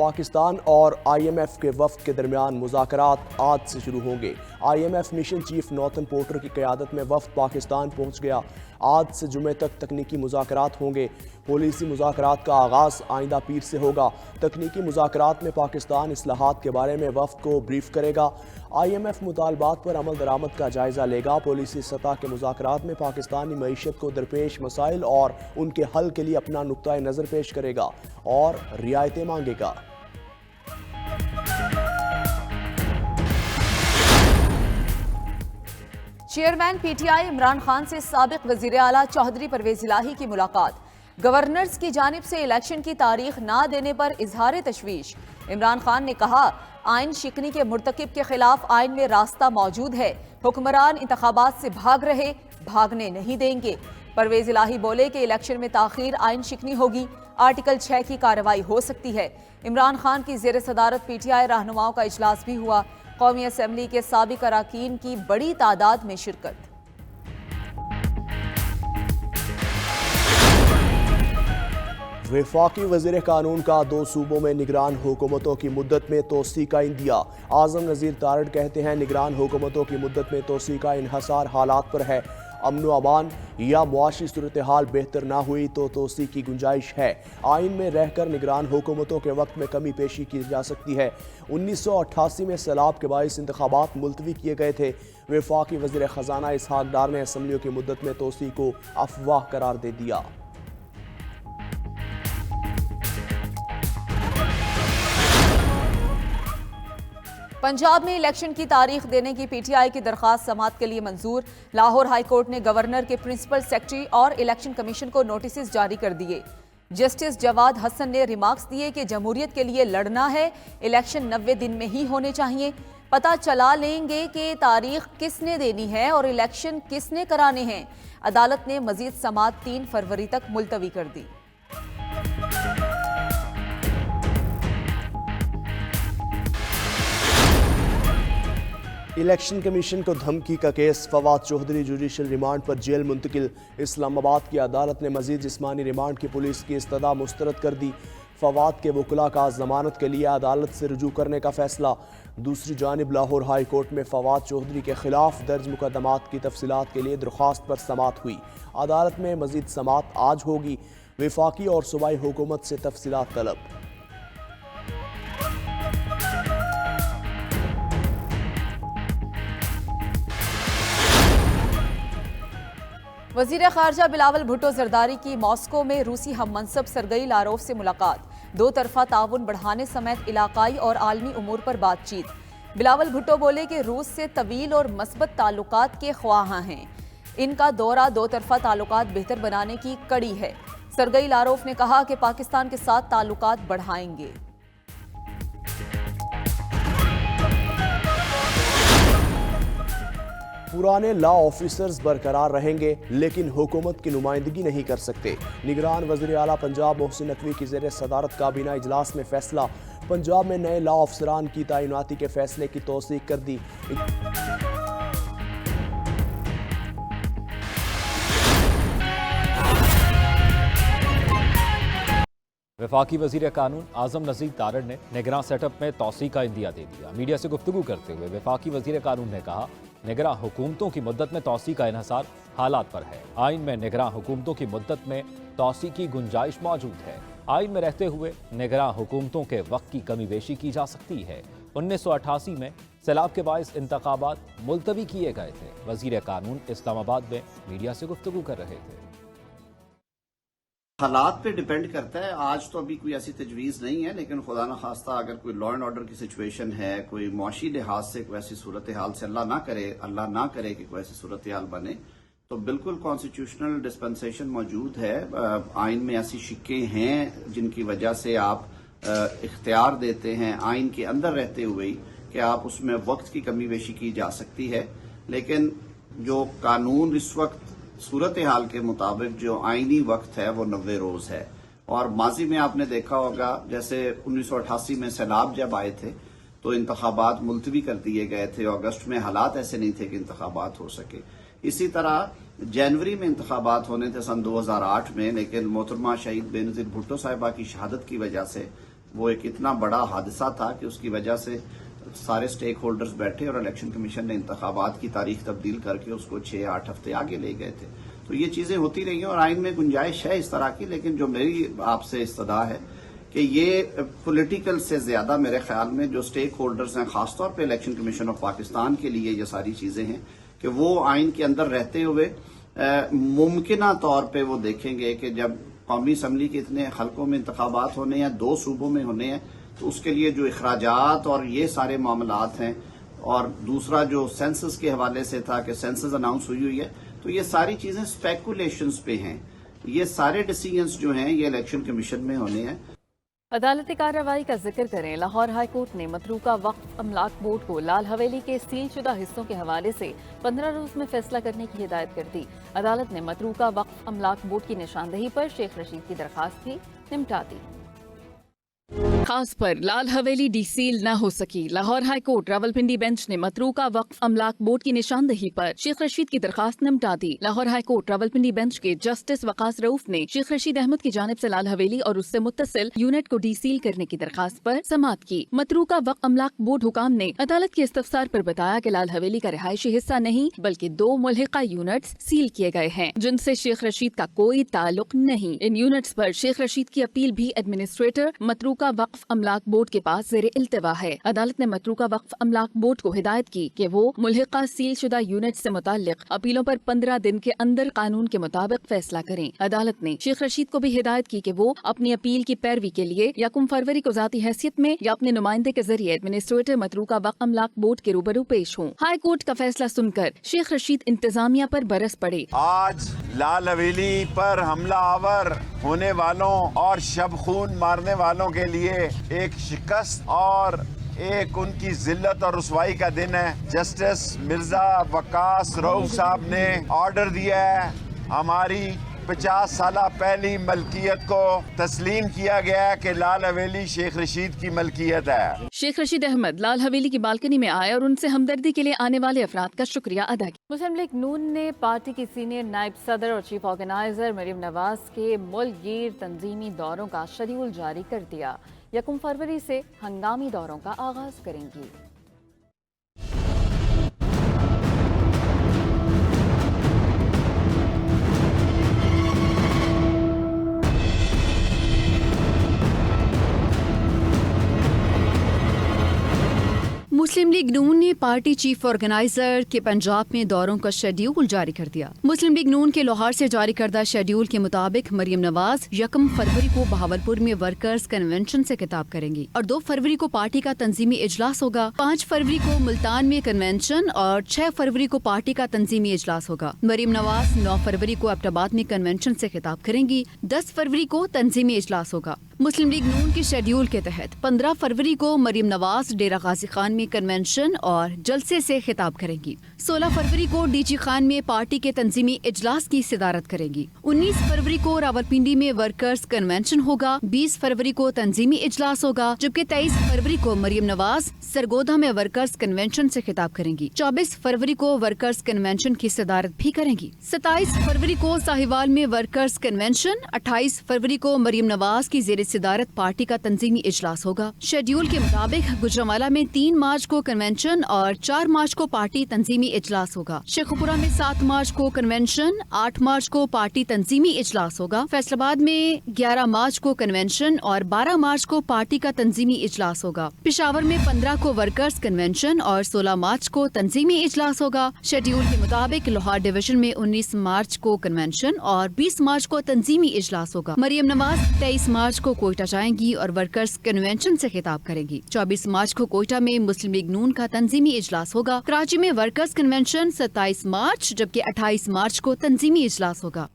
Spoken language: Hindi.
पाकिस्तान और IMF के वफ्द के दरमियान मुज़ाकरात आज से शुरू होंगे। IMF mission chief northern porter की क़यादत में वफ्द पाकिस्तान पहुंच गया। आज से जुमे तक तकनीकी मुज़ाकरात होंगे। पॉलिसी मुज़ाकरात का आगाज़ आइंदा पीर से होगा। तकनीकी मुज़ाकरात में पाकिस्तान इस्लाहात के बारे में वफ्द को ब्रीफ करेगा। IMF मुतालबात पर अमल दरामद का जायज़ा लेगा। पॉलिसी सतह के मुज़ाकरात में पाकिस्तानी मईशत को दरपेश मसाइल और उनके हल के लिए अपना नुक्ता नज़र पेश करेगा और रियायतें मांगेगा। चेयरमैन PTI इमरान खान से साबिक वज़ीर आला चौधरी परवेज इलाही की मुलाकात। गवर्नर्स की जानिब से इलेक्शन की तारीख ना देने पर इजहार तशवीश। इमरान खान ने कहा, आइन शिकनी के मुर्तकिब के खिलाफ आइन में रास्ता मौजूद है। हुक्मरान इंतखाबात से भाग रहे, भागने नहीं देंगे। परवेज इलाही बोले कि इलेक्शन में ताखीर आइन शिकनी होगी, आर्टिकल 6 की कार्रवाई हो सकती है। इमरान खान की ज़ेर सदारत PTI रहनुमाओं का इजलास भी हुआ। कौमी असम्बली के साबिक अरकान की बड़ी तादाद में शिरकत। वफाकी वज़ीर कानून का 2 सूबों में निगरान हुकूमतों की मुद्दत में तोसी का इंदिया। आज़म नज़ीर तारड़ कहते हैं, निगरान हुकूमतों की मुद्दत में तोसी का इन्हसार हालात पर है। अमन व अमान या मुआशी सूरत हाल बेहतर ना हुई तो तोसी की गुंजाइश है। आइन में रहकर निगरान हुकूमतों के वक्त में कमी पेशी की जा सकती है। 1988 में सैलाब के बाइस इंतखाबात मुलतवी किए गए थे। वफाकी वज़ीर ख़जाना इसहाक डार ने असम्बलियों की मुद्दत में तोसी को अफवाह करार दे दिया। पंजाब में इलेक्शन की तारीख देने की PTI की दरख्वास्त समाअत के लिए मंजूर। लाहौर हाई कोर्ट ने गवर्नर के प्रिंसिपल सेक्रेटरी और इलेक्शन कमीशन को नोटिस जारी कर दिए। जस्टिस जवाद हसन ने रिमार्क्स दिए कि जमहूरियत के लिए लड़ना है, इलेक्शन 90 दिन में ही होने चाहिए। पता चला लेंगे कि तारीख किसने देनी है और इलेक्शन किसने कराने हैं। अदालत ने मजीद समाअत 3 फरवरी तक मुलतवी कर दी। इलेक्शन कमीशन को धमकी का case. Fawad Chaudhry judicial remand पर जेल मुंतकिल। इस्लामाबाद की अदालत ने मजीद जिस्मानी रिमांड की पुलिस की इस्तदा मुस्तरद कर दी। फवाद के वकला का जमानत के लिए अदालत से रुजू करने का फैसला। दूसरी जानिब लाहौर हाई कोर्ट में फवाद चौधरी के खिलाफ दर्ज मुकदमात की तफसीलात के लिए दरख्वास्त पर समाअत हुई। अदालत में मजीद समाअत आज होगी। वफाकी और सूबाई हुकूमत से तफसीलात तलब। वज़ीर ख़ारजा बिलावल भुट्टो जरदारी की मॉस्को में रूसी हम मनसब सरगई लारोफ से मुलाकात। 2 तरफ़ा ताउन बढ़ाने समेत इलाकाई और आलमी उमूर पर बातचीत। बिलावल भुट्टो बोले कि रूस से तवील और मस्बत ताल्लुकात के ख्वाहां हैं। इनका दौरा 2 तरफ़ा ताल्लुकात बेहतर बनाने की कड़ी है। सरगई लारोफ ने कहा कि पाकिस्तान के साथ ताल्लुकात बढ़ाएंगे। पुराने लॉ ऑफिसर्स बरकरार रहेंगे लेकिन हुकूमत की नुमाइंदगी नहीं कर सकते। निगरान वज़ीर आला पंजाब मोहसिन नकवी की ज़ेर सदारत काबीना इजलास में फैसला। पंजाब में नए लॉ अफसरान की तैनाती के फैसले की तौसीक कर दी। वफाकी वज़ीर कानून आज़म नज़ीर तारड़ ने निगरान सेटअप में तौसी का इंदिया दे दिया। मीडिया से गुफ्तगू करते हुए वफाकी वज़ीर कानून ने कहा, निगरान हुकूमतों की मुद्दत में तौसी का इन्हसार हालात पर है। आइन में निगरान हुकूमतों की मुद्दत में तौसी की गुंजाइश मौजूद है। आइन में रहते हुए निगरान हुकूमतों के वक्त की कमी बेशी की जा सकती है। 1988 में सैलाब के बाइस इंतखाबात मुलतवी किए गए थे। वज़ीर कानून इस्लामाबाद में मीडिया से गुफ्तगू कर रहे थे। हालात पे डिपेंड करता है। आज तो अभी कोई ऐसी तजवीज़ नहीं है, लेकिन खुदा न खास्ता अगर कोई लॉ एंड ऑर्डर की सिचुएशन है, कोई मुआशी लिहाज से कोई ऐसी सूरत हाल से अल्लाह ना करे कि कोई ऐसी सूरत हाल बने, तो बिल्कुल कॉन्स्टिट्यूशनल डिस्पेंसेशन मौजूद है। आइन में ऐसी शिक्के हैं जिनकी वजह से आप इख्तियार देते हैं आइन के अंदर रहते हुए ही कि आप उसमें वक्त की कमी बेशी की जा सकती है। लेकिन जो कानून इस वक्त सूरत हाल के मुताबिक जो आईनी वक्त है वो 90 रोज है। और माजी में आपने देखा होगा, जैसे 1988 में सैलाब जब आए थे तो इंतखाबात मुलतवी कर दिए गए थे। अगस्त में हालात ऐसे नहीं थे कि इंतखाबात हो सके। इसी तरह जनवरी में इंतखाबात होने थे सन 2008 में, लेकिन मोहतरमा शहीद बेनज़ीर भुट्टो साहिबा की शहादत की वजह से वो एक इतना बड़ा हादसा था कि उसकी वजह से सारे स्टेक होल्डर्स बैठे और इलेक्शन कमीशन ने इंतखाबात की तारीख तब्दील करके उसको 6-8 हफ्ते आगे ले गए थे। तो ये चीजें होती रही हैं और आइन में गुंजाइश है इस तरह की, लेकिन जो मेरी आपसे इस्तदा है कि ये पॉलिटिकल से ज्यादा मेरे ख्याल में जो स्टेक होल्डर्स हैं, खासतौर पे इलेक्शन कमीशन ऑफ पाकिस्तान के लिए ये सारी चीजें हैं कि वो आइन के अंदर रहते हुए मुमकिना तौर पे वो देखेंगे कि जब कौमी असम्बली के इतने हल्कों में इंतखाबात होने हैं, 2 सूबों में होने हैं, तो उसके लिए जो इखराजात और ये सारे मामलात हैं, और दूसरा जो सेंसस के हवाले से था कि सेंसस अनाउंस हुई है, तो ये सारी चीजें स्पेकुलेशंस पे हैं। ये सारे डिसीजंस जो हैं ये इलेक्शन कमीशन में होने हैं। अदालती कार्रवाई का जिक्र करें, लाहौर हाई कोर्ट ने मतरूका वक्फ अमलाक बोर्ड को लाल हवेली के सील शुदा हिस्सों के हवाले से 15 रोज में फैसला करने की हिदायत कर दी। अदालत ने मतरूका वक्फ अमलाक बोर्ड की निशानदेही पर शेख रशीद की दरखास्त भी निपटा दी। खास पर लाल हवेली डीसील न हो सकी। Lahore high court Rawalpindi bench ने मतरूका वक्फ अमलाक बोर्ड की निशानदेही पर शेख रशीद की दरखास्त निपटा दी। Lahore high court Rawalpindi bench के जस्टिस वकास रऊफ ने शेख रशीद अहमद की जानिब से लाल हवेली और उससे मुत्तसिल यूनिट को डीसील करने की दरखास्त पर समाअत की। मतरूका वक्फ अमलाक बोर्ड हुकाम ने अदालत के इस्तफसार पर बताया कि लाल हवेली का रिहायशी हिस्सा नहीं बल्कि 2 मुल्हिका यूनिट्स सील किए गए हैं जिनसे शेख रशीद का कोई ताल्लुक नहीं। इन यूनिट्स पर शेख रशीद की अपील भी एडमिनिस्ट्रेटर मतरूका वक्फ अमलाक बोर्ड के पास ज़ेरे इल्तिवा है। अदालत ने मतरूका वक्फ अमलाक बोर्ड को हिदायत की कि वो मुल्हिका सील शुदा यूनिट से मुताल्लिक अपीलों पर 15 दिन के अंदर कानून के मुताबिक फैसला करें। अदालत ने शेख रशीद को भी हिदायत की कि वो अपनी अपील की पैरवी के लिए 1 फरवरी को जाती हैसियत में या अपने नुमाइंदे के जरिए एडमिनिस्ट्रेटर मतरूका वक्फ अमलाक बोर्ड के रूबरू पेश हों। हाई कोर्ट का फैसला सुनकर शेख रशीद इंतजामिया पर बरस पड़े। आज लाल हवेली पर हमला आवर होने वालों और शब खून मारने वालों के लिए एक शिकस्त और एक उनकी जिल्लत और रुसवाई का दिन है। जस्टिस मिर्जा वकास रऊफ साहब ने ऑर्डर दिया है, हमारी 50 साल पहली मलकियत को तस्लीम किया गया है कि लाल हवेली शेख रशीद की मलकियत है। शेख रशीद अहमद लाल हवेली की बालकनी में आए और उनसे हमदर्दी के लिए आने वाले अफराद का शुक्रिया अदा किया। मुस्लिम लीग नून ने पार्टी की सीनियर नायब सदर और चीफ ऑर्गेनाइजर मरियम नवाज के मुल्क गिर तंजीमी दौरों का शेड्यूल जारी कर दिया। 1 फरवरी से हंगामी दौरों का आगाज करेंगी। मुस्लिम लीग नून ने पार्टी चीफ ऑर्गेनाइजर के पंजाब में दौरों का शेड्यूल जारी कर दिया। मुस्लिम लीग नून के लाहौर से जारी करदा शेड्यूल के मुताबिक मरियम नवाज 1 फरवरी को बहावलपुर में वर्कर्स कन्वेंशन से खिताब करेंगी और 2 फरवरी को पार्टी का तंजीमी इजलास होगा। 5 फरवरी को मुल्तान में कन्वेंशन और 6 फरवरी को पार्टी का तंजीमी इजलास होगा। मरियम नवाज 9 फरवरी को एबटाबाद में कन्वेंशन से खिताब करेंगी। 10 फरवरी को तंजीमी इजलास होगा। मुस्लिम लीग नून के शेड्यूल के तहत 15 फरवरी को मरियम नवाज डेरा गाजी खान में कन्वेंशन और जलसे से खिताब करेंगी। 16 फरवरी को डीजी खान में पार्टी के तंजीमी इजलास की सदारत करेंगी। 19 फरवरी को रावलपिंडी में वर्कर्स कन्वेंशन होगा। 20 फरवरी को तंजीमी इजलास होगा, जबकि 23 फरवरी को मरियम नवाज सरगोधा में वर्कर्स कन्वेंशन से खिताब करेंगी। 24 फरवरी को वर्कर्स कन्वेंशन की सदारत भी करेंगी। 27 फरवरी को साहिवाल में वर्कर्स कन्वेंशन। 28 फरवरी को मरियम नवाज की जेर सदारत पार्टी का तंजीमी इजलास होगा। शेड्यूल के मुताबिक गुजरांवाला में 3 मार्च को कन्वेंशन और 4 मार्च को पार्टी तंजीमी इजलास होगा। शेखुपुरा में 7 मार्च को कन्वेंशन, 8 मार्च को पार्टी तंजीमी इजलास होगा। फैसलाबाद में 11 मार्च को कन्वेंशन और 12 मार्च को पार्टी का तंजीमी इजलास होगा। पेशावर में 15 को वर्कर्स कन्वेंशन और 16 मार्च को तंजीमी इजलास होगा। शेड्यूल के मुताबिक लाहौर डिवीजन में 19 मार्च को कन्वेंशन और 20 मार्च को तंजीमी इजलास होगा। मरियम नवाज 23 मार्च को कोयटा जाएंगी और वर्कर्स कन्वेंशन से खिताब करेंगी। 24 मार्च को कोयटा में मुस्लिम लीग नून का तंजीमी इजलास होगा। कराची में वर्कर्स कन्वेंशन 27 मार्च, जबकि 28 मार्च को तंजीमी इजलास होगा।